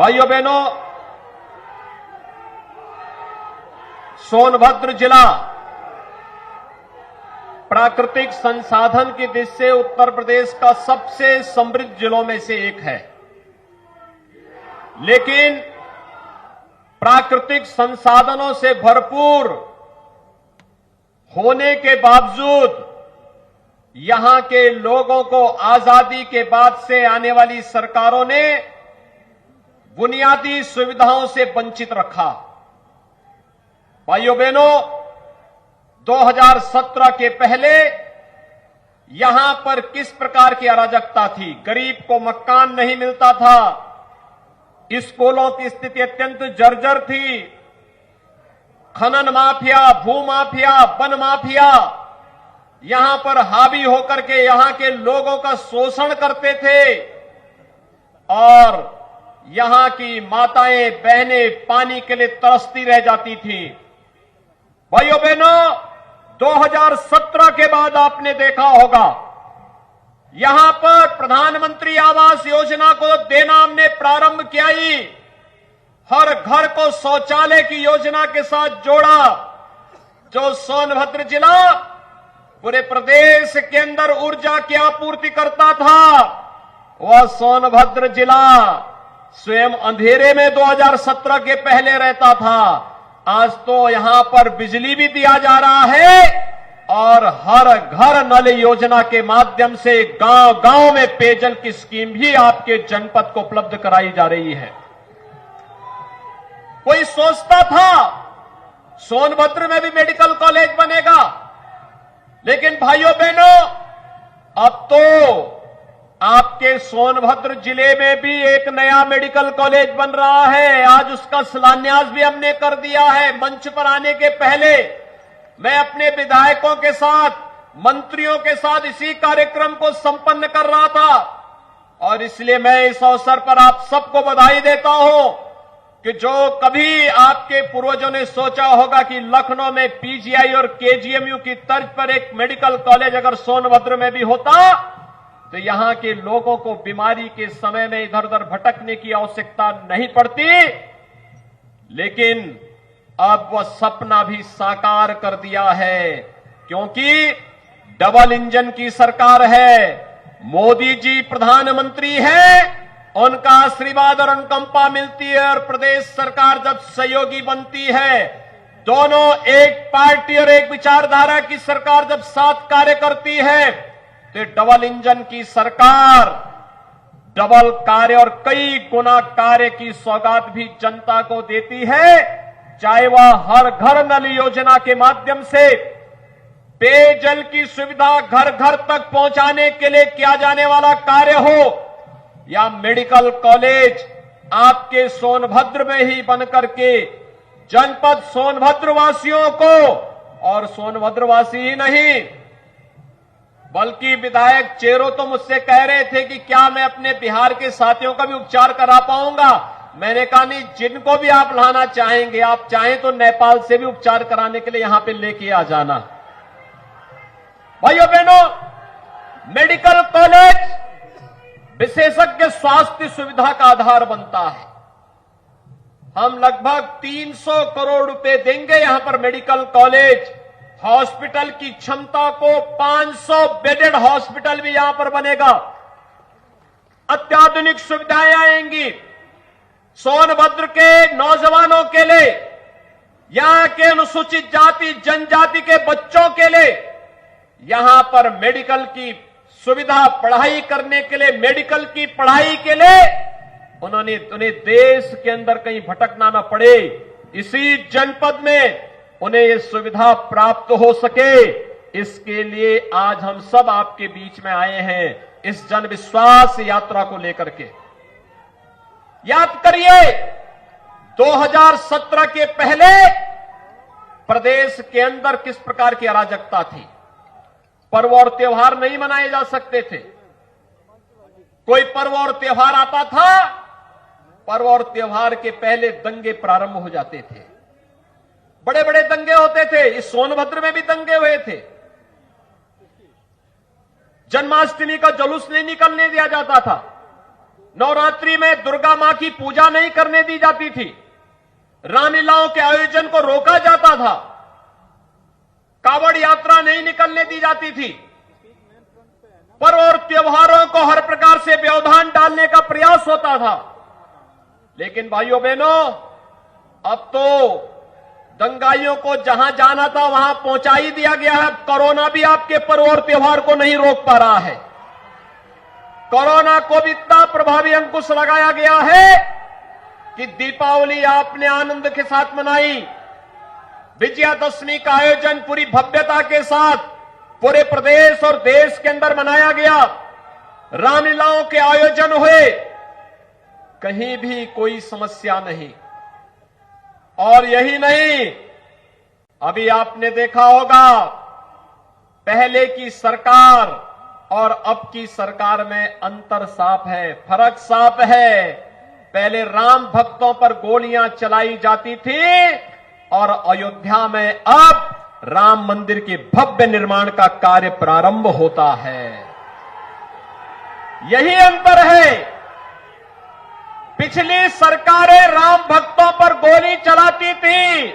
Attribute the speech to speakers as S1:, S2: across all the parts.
S1: भाइयों बहनों, सोनभद्र जिला प्राकृतिक संसाधन की दृष्टि से उत्तर प्रदेश का सबसे समृद्ध जिलों में से एक है। लेकिन प्राकृतिक संसाधनों से भरपूर होने के बावजूद यहां के लोगों को आजादी के बाद से आने वाली सरकारों ने बुनियादी सुविधाओं से वंचित रखा। भाइयों बहनों, 2017 के पहले यहां पर किस प्रकार की अराजकता थी। गरीब को मकान नहीं मिलता था, स्कूलों की स्थिति अत्यंत जर्जर थी, खनन माफिया, भू माफिया, वन माफिया यहां पर हावी होकर के यहां के लोगों का शोषण करते थे और यहां की माताएं बहनें पानी के लिए तरसती रह जाती थीं। भाइयों बहनों, 2017 के बाद आपने देखा होगा यहां पर प्रधानमंत्री आवास योजना को देना हमने प्रारंभ किया ही, हर घर को शौचालय की योजना के साथ जोड़ा। जो सोनभद्र जिला पूरे प्रदेश के अंदर ऊर्जा की आपूर्ति करता था, वह सोनभद्र जिला स्वयं अंधेरे में 2017 के पहले रहता था। आज तो यहां पर बिजली भी दिया जा रहा है और हर घर नल योजना के माध्यम से गांव गांव में पेयजल की स्कीम भी आपके जनपद को उपलब्ध कराई जा रही है। कोई सोचता था सोनभद्र में भी मेडिकल कॉलेज बनेगा, लेकिन भाइयों बहनों, अब तो आपके सोनभद्र जिले में भी एक नया मेडिकल कॉलेज बन रहा है। आज उसका शिलान्यास भी हमने कर दिया है। मंच पर आने के पहले मैं अपने विधायकों के साथ, मंत्रियों के साथ इसी कार्यक्रम को संपन्न कर रहा था और इसलिए मैं इस अवसर पर आप सबको बधाई देता हूं कि जो कभी आपके पूर्वजों ने सोचा होगा कि लखनऊ में पीजीआई और केजीएमयू की तर्ज पर एक मेडिकल कॉलेज अगर सोनभद्र में भी होता तो यहां के लोगों को बीमारी के समय में इधर उधर भटकने की आवश्यकता नहीं पड़ती। लेकिन अब वह सपना भी साकार कर दिया है, क्योंकि डबल इंजन की सरकार है। मोदी जी प्रधानमंत्री हैं, उनका आशीर्वाद और अनुकंपा मिलती है और प्रदेश सरकार जब सहयोगी बनती है, दोनों एक पार्टी और एक विचारधारा की सरकार जब साथ कार्य करती है, तो डबल इंजन की सरकार डबल कार्य और कई गुना कार्य की सौगात भी जनता को देती है। चाहे वह हर घर नल योजना के माध्यम से पेयजल की सुविधा घर घर तक पहुंचाने के लिए किया जाने वाला कार्य हो, या मेडिकल कॉलेज आपके सोनभद्र में ही बनकर के जनपद सोनभद्र वासियों को, और सोनभद्र वासी ही नहीं बल्कि विधायक चेरो तो मुझसे कह रहे थे कि क्या मैं अपने बिहार के साथियों का भी उपचार करा पाऊंगा। मैंने कहा नहीं, जिनको भी आप लाना चाहेंगे, आप चाहें तो नेपाल से भी उपचार कराने के लिए यहां पे लेके आ जाना। भाइयों बहनों, मेडिकल कॉलेज विशेषज्ञ स्वास्थ्य सुविधा का आधार बनता है। हम लगभग 300 करोड़ रुपए देंगे यहां पर मेडिकल कॉलेज, हॉस्पिटल की क्षमता को 500 बेडेड हॉस्पिटल भी यहां पर बनेगा, अत्याधुनिक सुविधाएं आएंगी सोनभद्र के नौजवानों के लिए, यहां के अनुसूचित जाति जनजाति के बच्चों के लिए यहां पर मेडिकल की सुविधा, पढ़ाई करने के लिए, मेडिकल की पढ़ाई के लिए उन्हें देश के अंदर कहीं भटकना न पड़े, इसी जनपद में उन्हें ये सुविधा प्राप्त हो सके। इसके लिए आज हम सब आपके बीच में आए हैं इस जन विश्वास यात्रा को लेकर के। याद करिए 2017 के पहले प्रदेश के अंदर किस प्रकार की अराजकता थी। पर्व और त्योहार नहीं मनाए जा सकते थे। कोई पर्व और त्योहार आता था, पर्व और त्योहार के पहले दंगे प्रारंभ हो जाते थे, बड़े बड़े दंगे होते थे। इस सोनभद्र में भी दंगे हुए थे। जन्माष्टमी का जुलूस नहीं निकलने दिया जाता था, नवरात्रि में दुर्गा मां की पूजा नहीं करने दी जाती थी, रामलीलाओं के आयोजन को रोका जाता था, कावड़ यात्रा नहीं निकलने दी जाती थी, पर्व और त्योहारों को हर प्रकार से व्यवधान डालने का प्रयास होता था। लेकिन भाइयों बहनों, अब तो दंगाइयों को जहां जाना था वहां पहुंचा ही दिया गया है। कोरोना भी आपके पर्व और त्योहार को नहीं रोक पा रहा है। कोरोना को भी इतना प्रभावी अंकुश लगाया गया है कि दीपावली आपने आनंद के साथ मनाई, विजयादशमी का आयोजन पूरी भव्यता के साथ पूरे प्रदेश और देश के अंदर मनाया गया, रामलीलाओं के आयोजन हुए, कहीं भी कोई समस्या नहीं। और यही नहीं, अभी आपने देखा होगा पहले की सरकार और अब की सरकार में अंतर साफ है, फर्क साफ है। पहले राम भक्तों पर गोलियां चलाई जाती थी और अयोध्या में अब राम मंदिर के भव्य निर्माण का कार्य प्रारंभ होता है। यही अंतर है। पिछली सरकारें राम भक्तों पर गोली चलाती थी,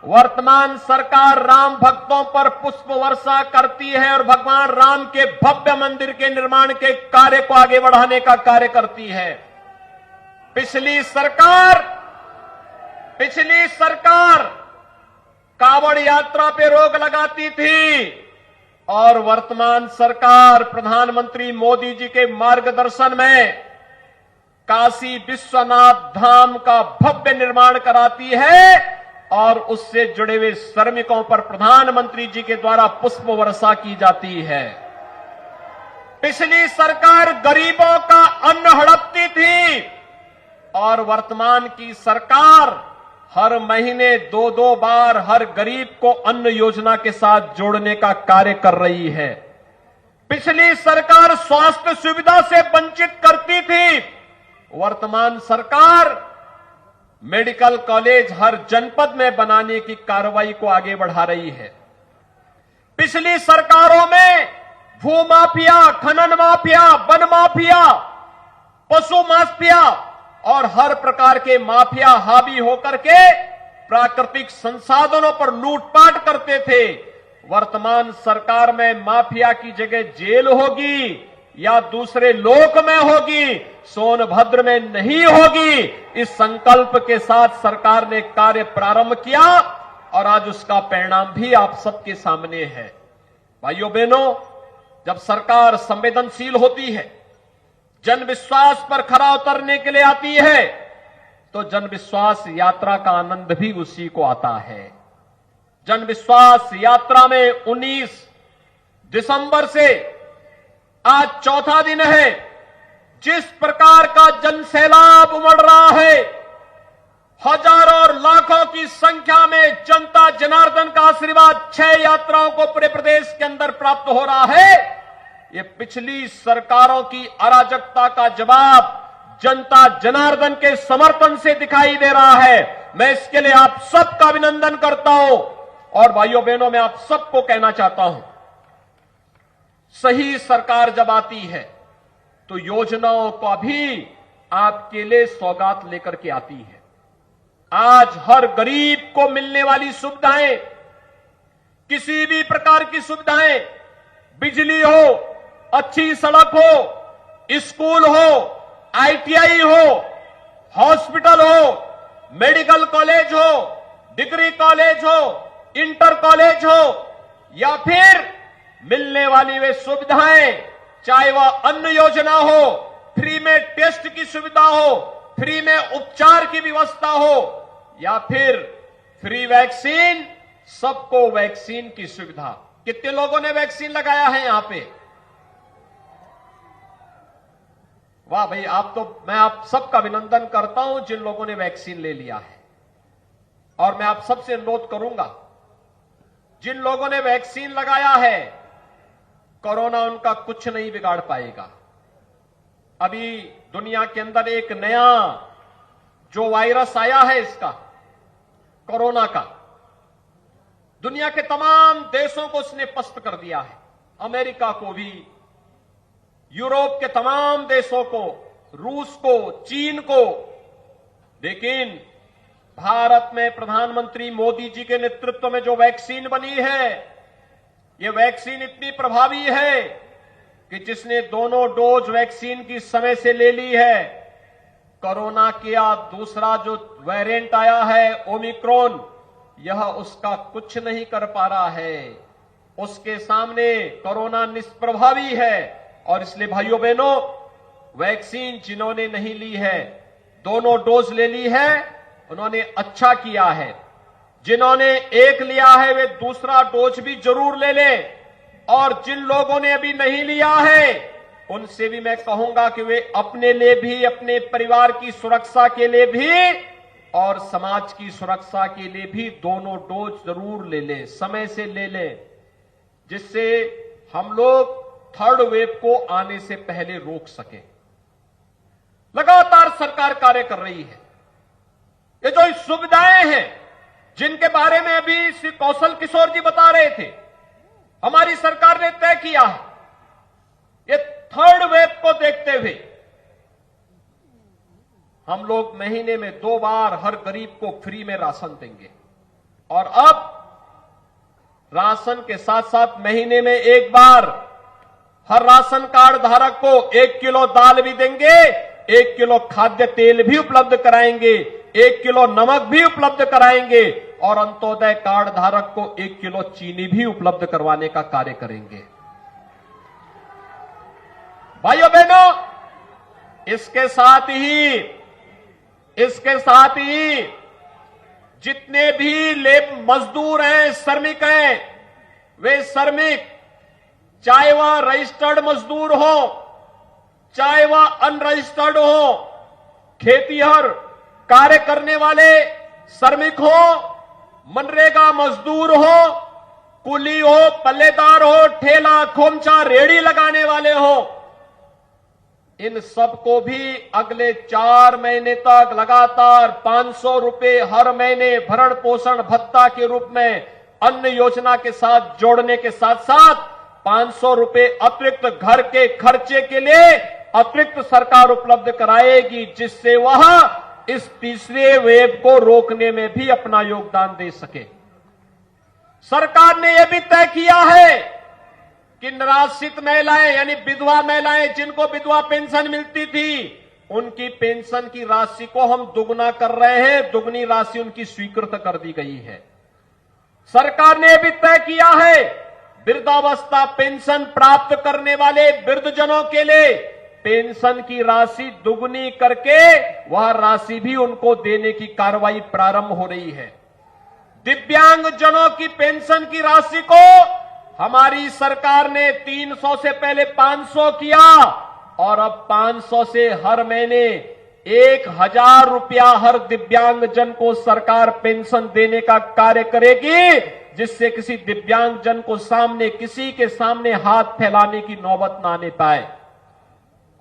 S1: वर्तमान सरकार राम भक्तों पर पुष्प वर्षा करती है और भगवान राम के भव्य मंदिर के निर्माण के कार्य को आगे बढ़ाने का कार्य करती है। पिछली सरकार कावड़ यात्रा पे रोक लगाती थी और वर्तमान सरकार प्रधानमंत्री मोदी जी के मार्गदर्शन में काशी विश्वनाथ धाम का भव्य निर्माण कराती है और उससे जुड़े हुए श्रमिकों पर प्रधानमंत्री जी के द्वारा पुष्प वर्षा की जाती है। पिछली सरकार गरीबों का अन्न हड़पती थी और वर्तमान की सरकार हर महीने 2-2 बार हर गरीब को अन्न योजना के साथ जोड़ने का कार्य कर रही है। पिछली सरकार स्वास्थ्य सुविधा से वंचित करती थी, वर्तमान सरकार मेडिकल कॉलेज हर जनपद में बनाने की कार्रवाई को आगे बढ़ा रही है। पिछली सरकारों में भू माफिया, खनन माफिया, वन माफिया, पशु माफिया और हर प्रकार के माफिया हावी होकर के प्राकृतिक संसाधनों पर लूटपाट करते थे। वर्तमान सरकार में माफिया की जगह जेल होगी या दूसरे लोक में होगी, सोनभद्र में नहीं होगी। इस संकल्प के साथ सरकार ने कार्य प्रारंभ किया और आज उसका परिणाम भी आप सबके सामने है। भाइयों बहनों, जब सरकार संवेदनशील होती है, जन विश्वास पर खरा उतरने के लिए आती है, तो जन विश्वास यात्रा का आनंद भी उसी को आता है। जन विश्वास यात्रा में 19 दिसंबर से आज चौथा दिन है। जिस प्रकार का जन सैलाब उमड़ रहा है, हजारों और लाखों की संख्या में जनता जनार्दन का आशीर्वाद 6 यात्राओं को पूरे प्रदेश के अंदर प्राप्त हो रहा है, ये पिछली सरकारों की अराजकता का जवाब जनता जनार्दन के समर्थन से दिखाई दे रहा है। मैं इसके लिए आप सबका अभिनंदन करता हूं और भाइयों बहनों, मैं आप सबको कहना चाहता हूं, सही सरकार जब आती है तो योजनाओं का भी आपके लिए सौगात लेकर के आती है। आज हर गरीब को मिलने वाली सुविधाएं, किसी भी प्रकार की सुविधाएं, बिजली हो, अच्छी सड़क हो, स्कूल हो, आईटीआई हो, हॉस्पिटल हो, मेडिकल कॉलेज हो, डिग्री कॉलेज हो, इंटर कॉलेज हो, या फिर मिलने वाली वे सुविधाएं, चाहे वह अन्न योजना हो, फ्री में टेस्ट की सुविधा हो, फ्री में उपचार की व्यवस्था हो, या फिर फ्री वैक्सीन, सबको वैक्सीन की सुविधा। कितने लोगों ने वैक्सीन लगाया है यहां पे? वाह भाई, मैं आप सबका अभिनंदन करता हूं जिन लोगों ने वैक्सीन ले लिया है। और मैं आप सबसे अनुरोध करूंगा, जिन लोगों ने वैक्सीन लगाया है, कोरोना उनका कुछ नहीं बिगाड़ पाएगा। अभी दुनिया के अंदर एक नया जो वायरस आया है, इसका कोरोना का, दुनिया के तमाम देशों को उसने पस्त कर दिया है। अमेरिका को भी, यूरोप के तमाम देशों को, रूस को, चीन को। लेकिन भारत में प्रधानमंत्री मोदी जी के नेतृत्व में जो वैक्सीन बनी है, ये वैक्सीन इतनी प्रभावी है कि जिसने दोनों डोज वैक्सीन की समय से ले ली है, कोरोना का दूसरा जो वेरिएंट आया है ओमिक्रॉन, यह उसका कुछ नहीं कर पा रहा है। उसके सामने कोरोना निष्प्रभावी है। और इसलिए भाइयों बहनों, वैक्सीन जिन्होंने नहीं ली है, दोनों डोज ले ली है, उन्होंने अच्छा किया है। जिन्होंने एक लिया है वे दूसरा डोज भी जरूर ले लें। और जिन लोगों ने अभी नहीं लिया है, उनसे भी मैं कहूंगा कि वे अपने लिए भी, अपने परिवार की सुरक्षा के लिए भी और समाज की सुरक्षा के लिए भी दोनों डोज जरूर ले लें, समय से ले लें, जिससे हम लोग थर्ड वेव को आने से पहले रोक सकें। लगातार सरकार कार्य कर रही है। ये जो सुविधाएं हैं जिनके बारे में अभी श्री कौशल किशोर जी बता रहे थे, हमारी सरकार ने तय किया है। ये थर्ड वेव को देखते हुए हम लोग महीने में 2 बार हर गरीब को फ्री में राशन देंगे। और अब राशन के साथ साथ महीने में 1 बार हर राशन कार्ड धारक को 1 किलो दाल भी देंगे, 1 किलो खाद्य तेल भी उपलब्ध कराएंगे, 1 किलो नमक भी उपलब्ध कराएंगे और अंत्योदय कार्ड धारक को 1 किलो चीनी भी उपलब्ध करवाने का कार्य करेंगे। भाइयों बहनों, इसके साथ ही जितने भी लेबर मजदूर हैं, श्रमिक हैं, वे श्रमिक चाहे वह रजिस्टर्ड मजदूर हो, चाहे वह अनरजिस्टर्ड हो, खेतीहर कार्य करने वाले श्रमिक हो, मनरेगा मजदूर हो, कुली हो, पल्लेदार हो, ठेला खोमचा रेहड़ी लगाने वाले हो, इन सबको भी अगले 4 महीने तक लगातार 500 रुपए हर महीने भरण पोषण भत्ता के रूप में अन्न योजना के साथ जोड़ने के साथ साथ 500 रुपए अतिरिक्त घर के खर्चे के लिए अतिरिक्त सरकार उपलब्ध कराएगी, जिससे वह इस तीसरे वेव को रोकने में भी अपना योगदान दे सके। सरकार ने यह भी तय किया है कि निराश्रित महिलाएं यानी विधवा महिलाएं, जिनको विधवा पेंशन मिलती थी, उनकी पेंशन की राशि को हम दुगना कर रहे हैं। दुगनी राशि उनकी स्वीकृत कर दी गई है। सरकार ने भी तय किया है वृद्धावस्था पेंशन प्राप्त करने वाले वृद्धजनों के लिए पेंशन की राशि दुगनी करके वह राशि भी उनको देने की कार्रवाई प्रारंभ हो रही है। दिव्यांगजनों की पेंशन की राशि को हमारी सरकार ने 300 से पहले 500 किया और अब 500 से हर महीने 1000 रुपया हर दिव्यांगजन को सरकार पेंशन देने का कार्य करेगी, जिससे किसी दिव्यांगजन को किसी के सामने हाथ फैलाने की नौबत ना आने पाए।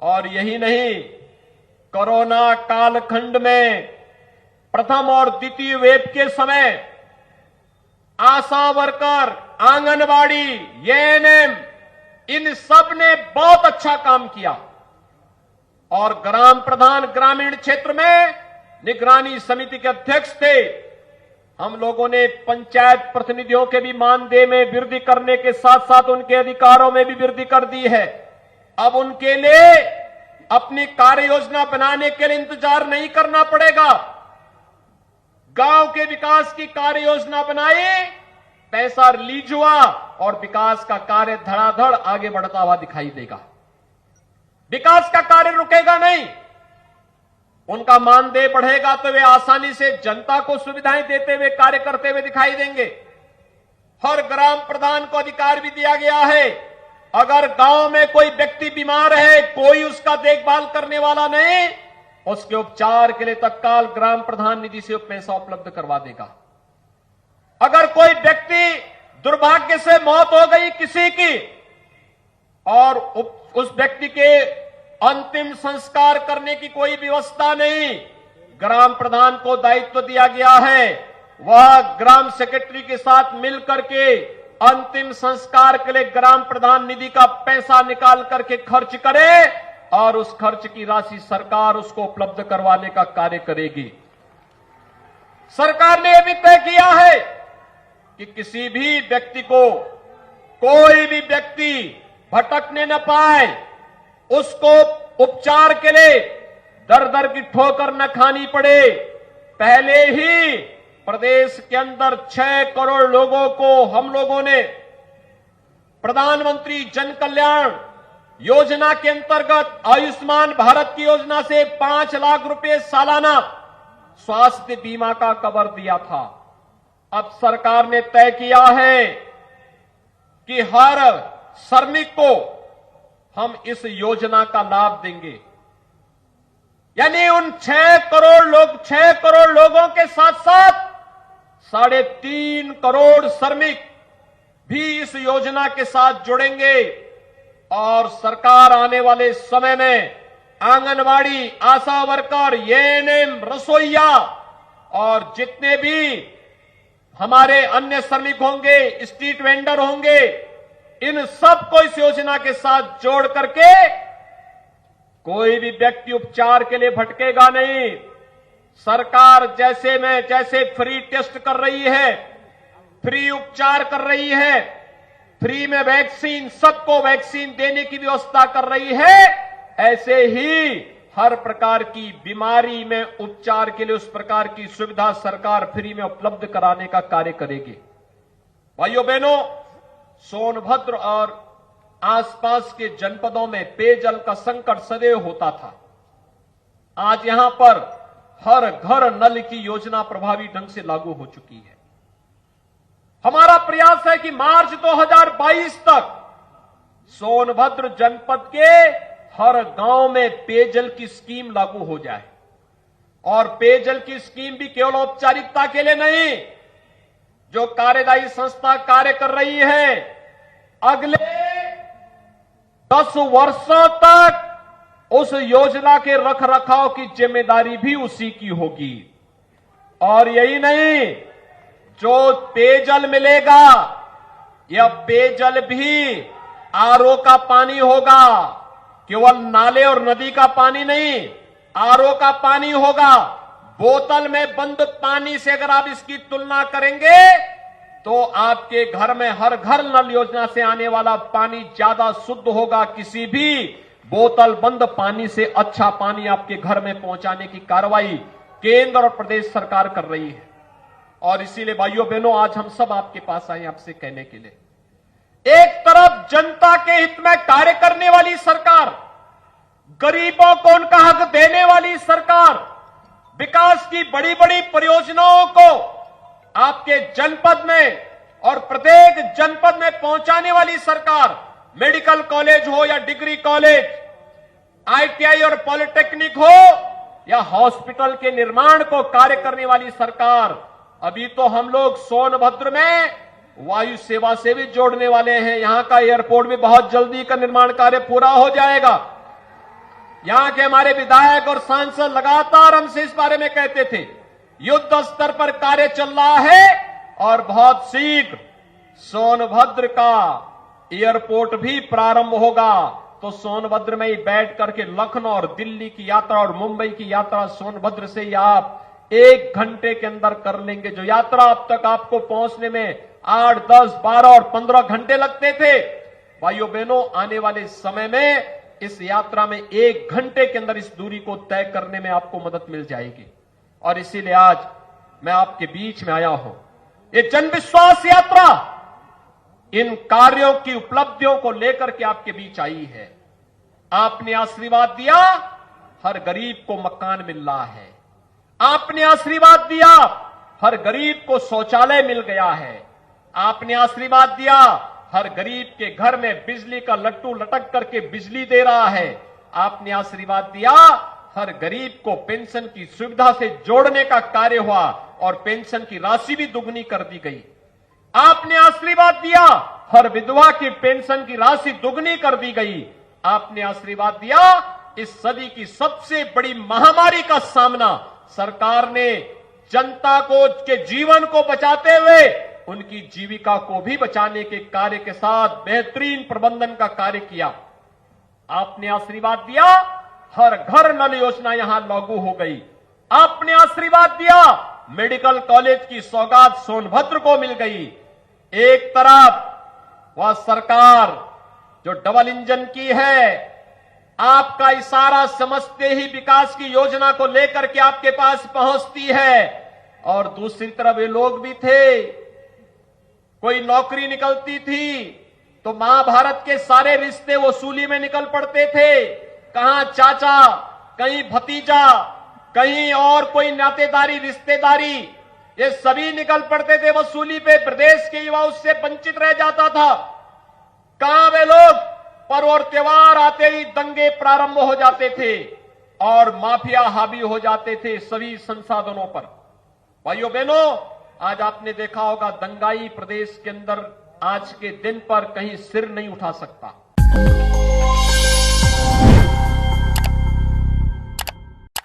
S1: और यही नहीं, कोरोना कालखंड में प्रथम और द्वितीय वेव के समय आशा वर्कर, आंगनबाड़ी, एएनएम, इन सब ने बहुत अच्छा काम किया। और ग्राम प्रधान ग्रामीण क्षेत्र में निगरानी समिति के अध्यक्ष थे। हम लोगों ने पंचायत प्रतिनिधियों के भी मानदेय में वृद्धि करने के साथ साथ उनके अधिकारों में भी वृद्धि कर दी है। अब उनके लिए अपनी कार्य योजना बनाने के लिए इंतजार नहीं करना पड़ेगा। गांव के विकास की कार्य योजना बनाई, पैसा रिलीज हुआ और विकास का कार्य धड़ाधड़ आगे बढ़ता हुआ दिखाई देगा। विकास का कार्य रुकेगा नहीं। उनका मानदेय बढ़ेगा तो वे आसानी से जनता को सुविधाएं देते हुए कार्य करते हुए दिखाई देंगे। हर ग्राम प्रधान को अधिकार भी दिया गया है, अगर गांव में कोई व्यक्ति बीमार है, कोई उसका देखभाल करने वाला नहीं, उसके उपचार के लिए तत्काल ग्राम प्रधान निधि से पैसा उपलब्ध करवा देगा। अगर कोई व्यक्ति दुर्भाग्य से मौत हो गई किसी की और उस व्यक्ति के अंतिम संस्कार करने की कोई व्यवस्था नहीं, ग्राम प्रधान को दायित्व दिया गया है, वह ग्राम सेक्रेटरी के साथ मिलकर के अंतिम संस्कार के लिए ग्राम प्रधान निधि का पैसा निकाल करके खर्च करे और उस खर्च की राशि सरकार उसको उपलब्ध करवाने का कार्य करेगी। सरकार ने यह भी तय किया है कि किसी भी व्यक्ति को, कोई भी व्यक्ति भटकने न पाए, उसको उपचार के लिए दर दर की ठोकर न खानी पड़े। पहले ही प्रदेश के अंदर 6 करोड़ लोगों को हम लोगों ने प्रधानमंत्री जन कल्याण योजना के अंतर्गत आयुष्मान भारत की योजना से 5 लाख रुपए सालाना स्वास्थ्य बीमा का कवर दिया था। अब सरकार ने तय किया है कि हर श्रमिक को हम इस योजना का लाभ देंगे। यानी उन 6 करोड़ लोगों के साथ साथ 3.5 करोड़ श्रमिक भी इस योजना के साथ जुड़ेंगे और सरकार आने वाले समय में आंगनवाड़ी, आशा वर्कर, एएनएम, रसोइया और जितने भी हमारे अन्य श्रमिक होंगे, स्ट्रीट वेंडर होंगे, इन सबको इस योजना के साथ जोड़ करके कोई भी व्यक्ति उपचार के लिए भटकेगा नहीं। सरकार जैसे फ्री टेस्ट कर रही है, फ्री उपचार कर रही है, फ्री में वैक्सीन, सबको वैक्सीन देने की व्यवस्था कर रही है, ऐसे ही हर प्रकार की बीमारी में उपचार के लिए उस प्रकार की सुविधा सरकार फ्री में उपलब्ध कराने का कार्य करेगी। भाइयों बहनों, सोनभद्र और आसपास के जनपदों में पेयजल का संकट सदैव होता था। आज यहां पर हर घर नल की योजना प्रभावी ढंग से लागू हो चुकी है। हमारा प्रयास है कि मार्च 2022 तक सोनभद्र जनपद के हर गांव में पेयजल की स्कीम लागू हो जाए। और पेयजल की स्कीम भी केवल औपचारिकता के लिए नहीं, जो कार्यदायी संस्था कार्य कर रही है, अगले 10 वर्षों तक उस योजना के रखरखाव की जिम्मेदारी भी उसी की होगी। और यही नहीं, जो पेयजल मिलेगा, यह पेयजल भी आरओ का पानी होगा, केवल नाले और नदी का पानी नहीं, आरओ का पानी होगा। बोतल में बंद पानी से अगर आप इसकी तुलना करेंगे तो आपके घर में हर घर नल योजना से आने वाला पानी ज्यादा शुद्ध होगा। किसी भी बोतल बंद पानी से अच्छा पानी आपके घर में पहुंचाने की कार्रवाई केंद्र और प्रदेश सरकार कर रही है। और इसीलिए भाइयों बहनों, आज हम सब आपके पास आए आपसे कहने के लिए, एक तरफ जनता के हित में कार्य करने वाली सरकार, गरीबों को उनका हक देने वाली सरकार, विकास की बड़ी बड़ी परियोजनाओं को आपके जनपद में और प्रत्येक जनपद में पहुंचाने वाली सरकार, मेडिकल कॉलेज हो या डिग्री कॉलेज, आईटीआई और पॉलिटेक्निक हो या हॉस्पिटल के निर्माण को कार्य करने वाली सरकार। अभी तो हम लोग सोनभद्र में वायु सेवा से भी जोड़ने वाले हैं। यहां का एयरपोर्ट भी बहुत जल्दी का निर्माण कार्य पूरा हो जाएगा। यहां के हमारे विधायक और सांसद लगातार हमसे इस बारे में कहते थे, युद्ध स्तर पर कार्य चल रहा है और बहुत शीघ्र सोनभद्र का एयरपोर्ट भी प्रारंभ होगा। तो सोनभद्र में ही बैठ करके लखनऊ और दिल्ली की यात्रा और मुंबई की यात्रा सोनभद्र से ही आप 1 घंटे के अंदर कर लेंगे। जो यात्रा अब तक आपको पहुंचने में 8, 10, 12 और 15 घंटे लगते थे, भाइयों बहनों, आने वाले समय में इस यात्रा में 1 घंटे के अंदर इस दूरी को तय करने में आपको मदद मिल जाएगी। और इसीलिए आज मैं आपके बीच में आया हूं। ये जन विश्वास यात्रा इन कार्यों की उपलब्धियों को लेकर के आपके बीच आई है। आपने आशीर्वाद दिया, हर गरीब को मकान मिल रहा है। आपने आशीर्वाद दिया, हर गरीब को शौचालय मिल गया है। आपने आशीर्वाद दिया, हर गरीब के घर में बिजली का लट्टू लटक करके बिजली दे रहा है। आपने आशीर्वाद दिया, हर गरीब को पेंशन की सुविधा से जोड़ने का कार्य हुआ और पेंशन की राशि भी दुगनी कर दी गई। आपने आशीर्वाद दिया, हर विधवा की पेंशन की राशि दुगनी कर दी गई। आपने आशीर्वाद दिया, इस सदी की सबसे बड़ी महामारी का सामना सरकार ने जनता को के जीवन को बचाते हुए उनकी जीविका को भी बचाने के कार्य के साथ बेहतरीन प्रबंधन का कार्य किया। आपने आशीर्वाद दिया, हर घर नल योजना यहां लागू हो गई। आपने आशीर्वाद दिया, मेडिकल कॉलेज की सौगात सोनभद्र को मिल गई। एक तरफ वह सरकार जो डबल इंजन की है, आपका इशारा समझते ही विकास की योजना को लेकर के आपके पास पहुंचती है, और दूसरी तरफ ये लोग भी थे, कोई नौकरी निकलती थी तो महाभारत के सारे रिश्ते वसूली में निकल पड़ते थे। कहां चाचा, कहीं भतीजा, कहीं और कोई नातेदारी रिश्तेदारी, ये सभी निकल पड़ते थे वसूली पे। प्रदेश के युवा उससे वंचित रह जाता था। कहां वे लोग? पर्व और त्योहार आते ही दंगे प्रारंभ हो जाते थे और माफिया हावी हो जाते थे सभी संसाधनों पर। भाइयों बहनों, आज आपने देखा होगा दंगाई प्रदेश के अंदर आज के दिन पर कहीं सिर नहीं उठा सकता।